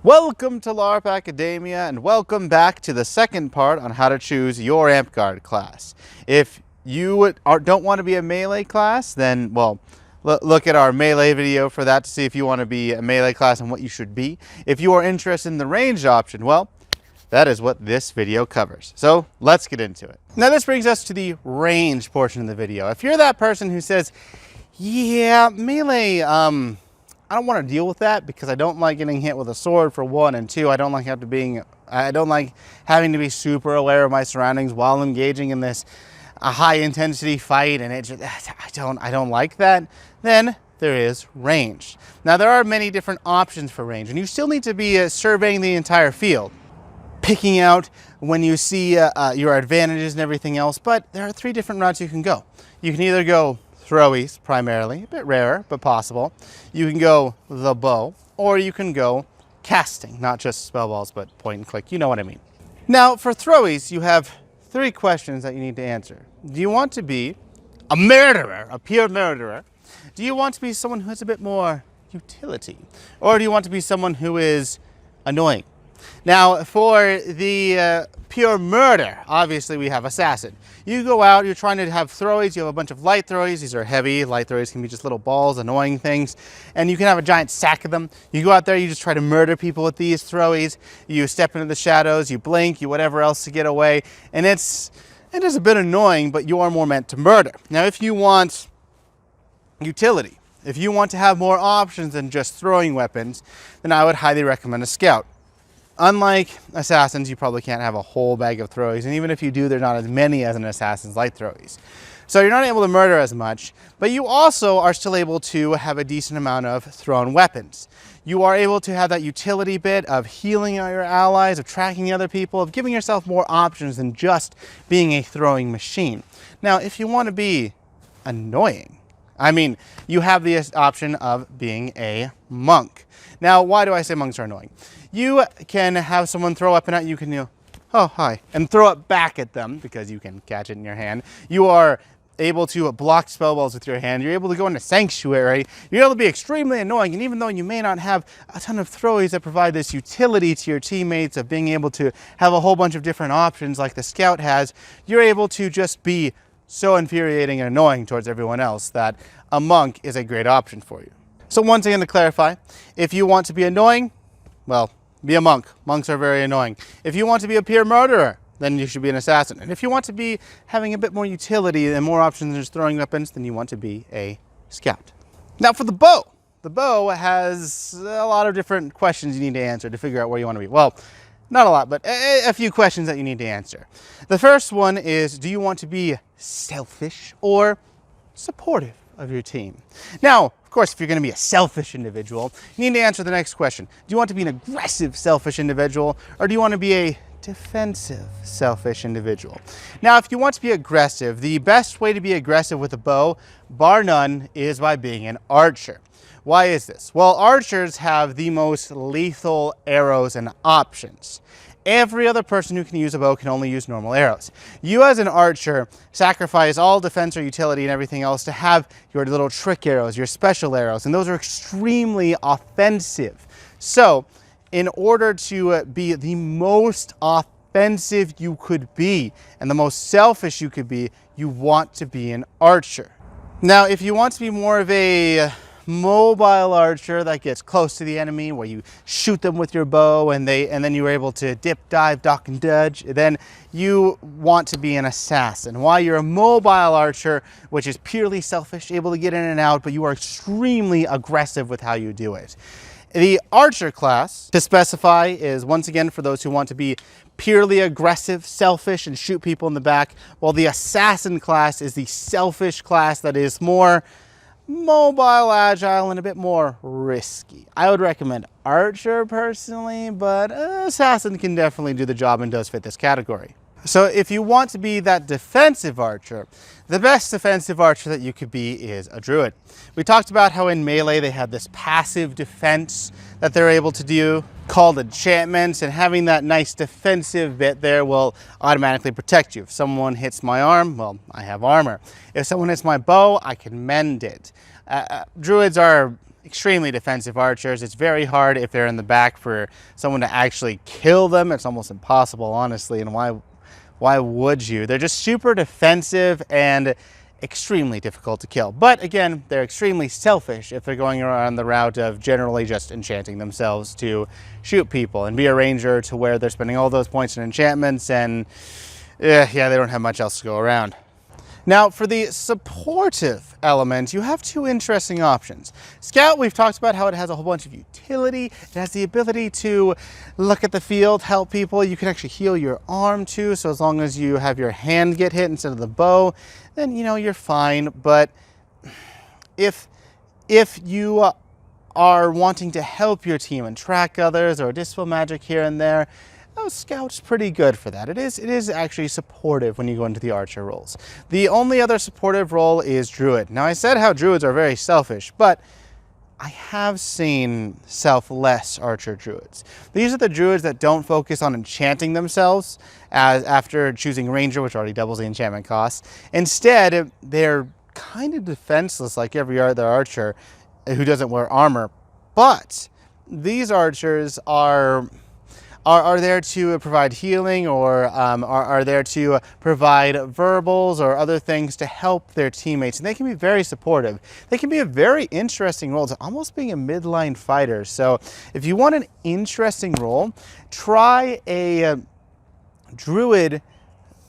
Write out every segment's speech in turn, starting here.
Welcome to Larp Academia, and welcome back to the second part on how to choose your Amtgard class. If you don't want to be a melee class, then, well, look at our melee video for that to see if you want to be a melee class and what you should be. If you are interested in the ranged option, well, that is what this video covers. So let's get into it. Now this brings us to the ranged portion of the video. If you're that person who says, yeah, melee, I don't want to deal with that because I don't like getting hit with a sword for one, and two, I don't like having to be super aware of my surroundings while engaging in this high intensity fight, and I don't like that. Then there is range. Now there are many different options for range, and you still need to be surveying the entire field, picking out when you see your advantages and everything else. But there are three different routes you can go. You can either go throwies primarily, a bit rarer, but possible. You can go the bow, or you can go casting, not just spell balls, but point and click, you know what I mean. Now for throwies, you have three questions that you need to answer. Do you want to be a murderer, a pure murderer? Do you want to be someone who has a bit more utility? Or do you want to be someone who is annoying? Now for the pure murder, obviously we have assassin. You go out, you're trying to have throwies, you have a bunch of light throwies. These are heavy. Light throwies can be just little balls, annoying things. And you can have a giant sack of them. You go out there, you just try to murder people with these throwies. You step into the shadows, you blink, you whatever else to get away. And it is a bit annoying, but you are more meant to murder. Now if you want utility, if you want to have more options than just throwing weapons, then I would highly recommend a scout. Unlike assassins, you probably can't have a whole bag of throwies, and even if you do, there's not as many as an assassin's light throwies. So you're not able to murder as much, but you also are still able to have a decent amount of thrown weapons. You are able to have that utility bit of healing your allies, of tracking other people, of giving yourself more options than just being a throwing machine. Now, if you want to be annoying, you have the option of being a monk. Now, why do I say monks are annoying? You can have someone throw a weapon at you, oh, hi, and throw it back at them because you can catch it in your hand. You are able to block spell balls with your hand. You're able to go into sanctuary. You're able to be extremely annoying, and even though you may not have a ton of throwies that provide this utility to your teammates of being able to have a whole bunch of different options like the scout has, you're able to just be so infuriating and annoying towards everyone else that a monk is a great option for you. So once again, to clarify, if you want to be annoying, well, be a monk. Monks are very annoying. If you want to be a pure murderer, then you should be an assassin. And if you want to be having a bit more utility and more options than just throwing weapons, then you want to be a scout. Now for the bow has a lot of different questions you need to answer to figure out where you want to be. Well, not a lot, but a few questions that you need to answer. The first one is, do you want to be selfish or supportive of your team? Now, of course, if you're going to be a selfish individual, you need to answer the next question. Do you want to be an aggressive, selfish individual, or do you want to be a defensive, selfish individual? Now, if you want to be aggressive, the best way to be aggressive with a bow, bar none, is by being an archer. Why is this? Well, archers have the most lethal arrows and options. Every other person who can use a bow can only use normal arrows. You as an archer sacrifice all defense or utility and everything else to have your little trick arrows, your special arrows, and those are extremely offensive. So in order to be the most offensive you could be and the most selfish you could be, you want to be an archer. Now, if you want to be more of a mobile archer that gets close to the enemy, where you shoot them with your bow and then you're able to dip, dive, duck, and dodge, then you want to be an assassin. While you're a mobile archer, which is purely selfish, able to get in and out, but you are extremely aggressive with how you do it. The archer class, to specify, is once again for those who want to be purely aggressive, selfish, and shoot people in the back, while the assassin class is the selfish class that is more mobile, agile, and a bit more risky. I would recommend archer personally, but assassin can definitely do the job and does fit this category. So if you want to be that defensive archer, the best defensive archer that you could be is a druid. We talked about how in melee they have this passive defense that they're able to do called enchantments, and having that nice defensive bit there will automatically protect you. If someone hits my arm, well, I have armor. If someone hits my bow, I can mend it. Druids are extremely defensive archers. It's very hard if they're in the back for someone to actually kill them. It's almost impossible, honestly, and why would you? They're just super defensive and extremely difficult to kill. But again, they're extremely selfish if they're going around the route of generally just enchanting themselves to shoot people and be a ranger to where they're spending all those points in enchantments and yeah, they don't have much else to go around. Now, for the supportive element, you have two interesting options. Scout, we've talked about how it has a whole bunch of utility. It has the ability to look at the field, help people. You can actually heal your arm too, so as long as you have your hand get hit instead of the bow, then you're fine. But if you are wanting to help your team and track others or dispel magic here and there, Scout's pretty good for that. It is actually supportive when you go into the archer roles. The only other supportive role is Druid. Now, I said how Druids are very selfish, but I have seen selfless archer Druids. These are the Druids that don't focus on enchanting themselves after choosing Ranger, which already doubles the enchantment cost. Instead, they're kind of defenseless like every other archer who doesn't wear armor. But these archers are there to provide healing or are there to provide verbals or other things to help their teammates. And they can be very supportive. They can be a very interesting role to almost being a midline fighter. So if you want an interesting role, try a Druid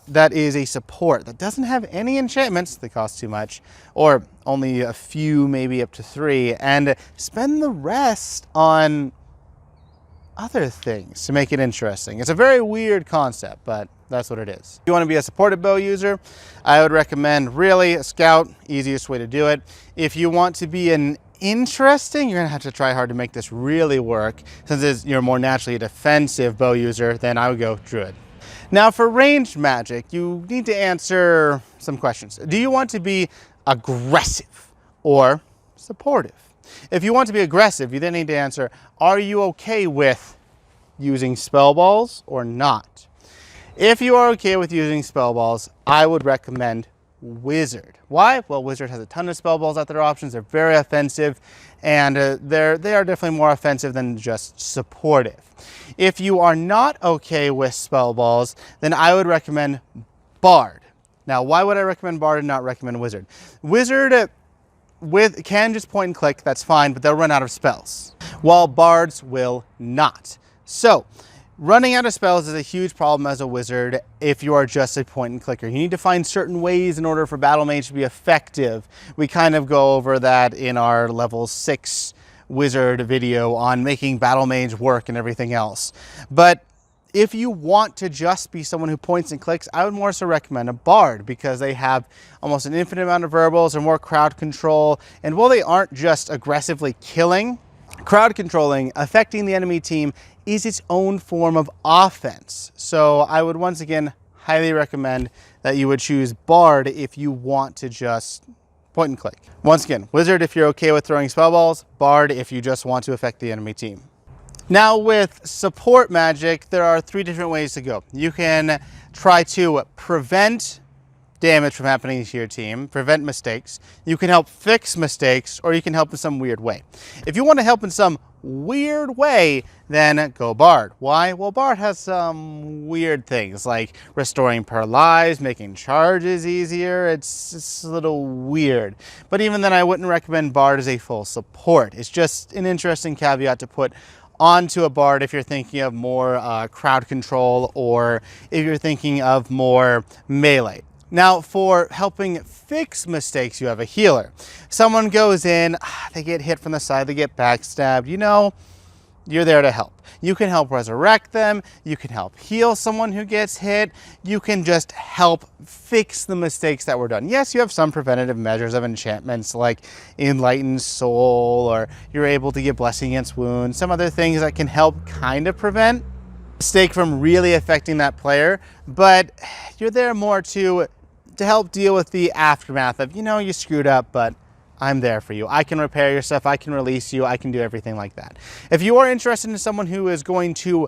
that is a support that doesn't have any enchantments that cost too much, or only a few, maybe up to 3, and spend the rest on other things to make it interesting. It's a very weird concept, but that's what it is. If you want to be a supported bow user, I would recommend really a Scout, easiest way to do it. If you want to be an interesting, you're gonna have to try hard to make this really work. Since you're more naturally a defensive bow user, then I would go Druid. Now for ranged magic, you need to answer some questions. Do you want to be aggressive or supportive? If you want to be aggressive, you then need to answer, are you okay with using spell balls or not? If you are okay with using spell balls, I would recommend Wizard. Why? Well, Wizard has a ton of spell balls at their options. They're very offensive, and they are definitely more offensive than just supportive. If you are not okay with spell balls, then I would recommend Bard. Now, why would I recommend Bard and not recommend Wizard? Wizard can just point and click, that's fine, but they'll run out of spells, while bards will not. So running out of spells is a huge problem as a wizard if you are just a point and clicker. You need to find certain ways in order for battle mage to be effective. We kind of go over that in our level 6 wizard video on making battle mage work and everything else. But if you want to just be someone who points and clicks, I would more so recommend a bard because they have almost an infinite amount of verbals or more crowd control. And while they aren't just aggressively killing, crowd controlling, affecting the enemy team is its own form of offense. So I would once again highly recommend that you would choose bard if you want to just point and click. Once again, wizard if you're okay with throwing spell balls, bard if you just want to affect the enemy team. Now with support magic, there are 3 different ways to go. You can try to prevent damage from happening to your team, prevent mistakes. You can help fix mistakes, or you can help in some weird way. If you want to help in some weird way, then go Bard. Why? Well, Bard has some weird things like restoring per lives, making charges easier. It's a little weird. But even then, I wouldn't recommend Bard as a full support. It's just an interesting caveat to put onto a bard if you're thinking of more crowd control or if you're thinking of more melee. Now for helping fix mistakes, you have a healer. Someone goes in, they get hit from the side, they get backstabbed, you're there to help. You can help resurrect them, you can help heal someone who gets hit, you can just help fix the mistakes that were done. Yes, you have some preventative measures of enchantments like Enlightened Soul, or you're able to get Blessing Against Wounds, some other things that can help kind of prevent mistake from really affecting that player, but you're there more to help deal with the aftermath of, you screwed up, but I'm there for you. I can repair your stuff. I can release you. I can do everything like that. If you are interested in someone who is going to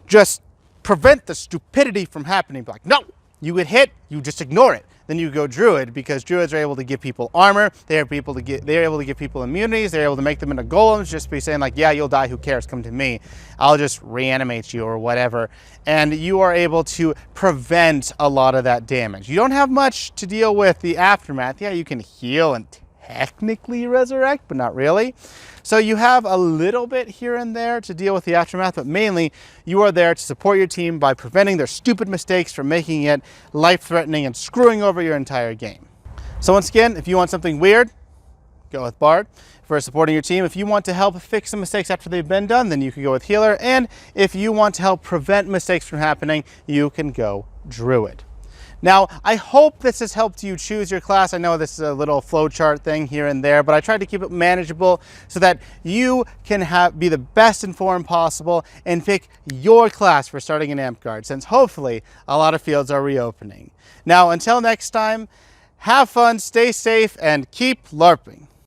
just prevent the stupidity from happening, be like, no, you get hit, you just ignore it. Then you go druid, because druids are able to give people armor. They're able to give people immunities. They're able to make them into golems. Just be saying like, yeah, you'll die. Who cares? Come to me. I'll just reanimate you or whatever. And you are able to prevent a lot of that damage. You don't have much to deal with the aftermath. Yeah, you can heal and technically resurrect, but not really. So you have a little bit here and there to deal with the aftermath, but mainly you are there to support your team by preventing their stupid mistakes from making it life-threatening and screwing over your entire game. So once again, if you want something weird, go with Bard for supporting your team. If you want to help fix some mistakes after they've been done, then you can go with Healer. And if you want to help prevent mistakes from happening, you can go Druid. Now, I hope this has helped you choose your class. I know this is a little flowchart thing here and there, but I tried to keep it manageable so that you can be the best informed possible and pick your class for starting in Amtgard, since hopefully a lot of fields are reopening. Now, until next time, have fun, stay safe, and keep LARPing.